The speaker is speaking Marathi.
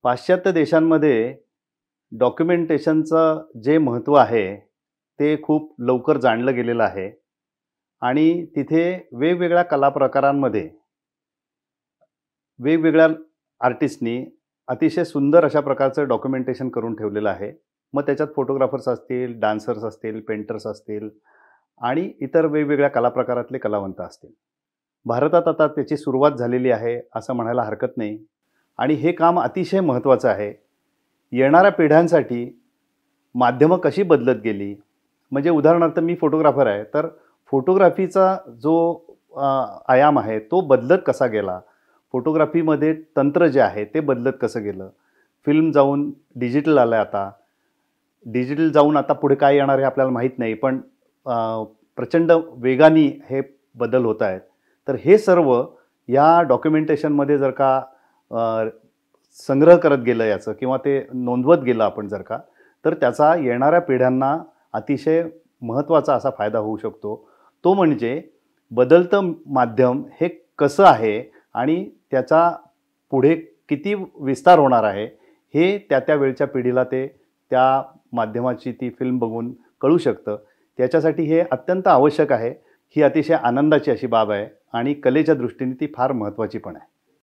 पाश्चात्य देशांमध्ये डॉक्युमेंटेशनचं जे महत्त्व आहे, ते खूप लवकर जाणलं गेलेलं आहे आणि तिथे वेगवेगळ्या कला प्रकारांमध्ये वेगवेगळ्या आर्टिस्टनी अतिशय सुंदर अशा प्रकारचं डॉक्युमेंटेशन करून ठेवलेलं आहे. मग त्याच्यात फोटोग्राफर्स असतील, डान्सर्स असतील, पेंटर्स असतील आणि इतर वेगवेगळ्या कला प्रकारातले कलावंत असतील. भारतात आता त्याची सुरुवात झालेली आहे असं म्हणायला हरकत नाही आणि हे काम अतिशय महत्त्वाचं आहे. येणाऱ्या पिढ्यांसाठी माध्यमं कशी बदलत गेली, म्हणजे उदाहरणार्थ मी फोटोग्राफर आहे, तर फोटोग्राफीचा जो आयाम आहे तो बदलत कसा गेला, फोटोग्राफीमध्ये तंत्र जे आहे ते बदलत कसं गेलं, फिल्म जाऊन डिजिटल आलं आहे, आता डिजिटल जाऊन आता पुढे काय येणार आहे आपल्याला माहीत नाही, पण प्रचंड वेगाने हे बदल होत आहेत. तर हे सर्व या डॉक्युमेंटेशनमध्ये जर का संग्रह करत गेलं याचं किंवा ते नोंदवत गेलं आपण जर का, तर त्याचा येणाऱ्या पिढ्यांना अतिशय महत्त्वाचा असा फायदा होऊ शकतो. तो म्हणजे बदलतं माध्यम हे कसं आहे आणि त्याचा पुढे किती विस्तार होणार आहे, हे त्या वेळच्या पिढीला ते त्या माध्यमाची ती फिल्म बघून कळू शकतं. त्याच्यासाठी हे अत्यंत आवश्यक आहे. ही अतिशय आनंदाची अशी बाब आहे आणि कलेच्या दृष्टीने ती फार महत्त्वाची पण आहे.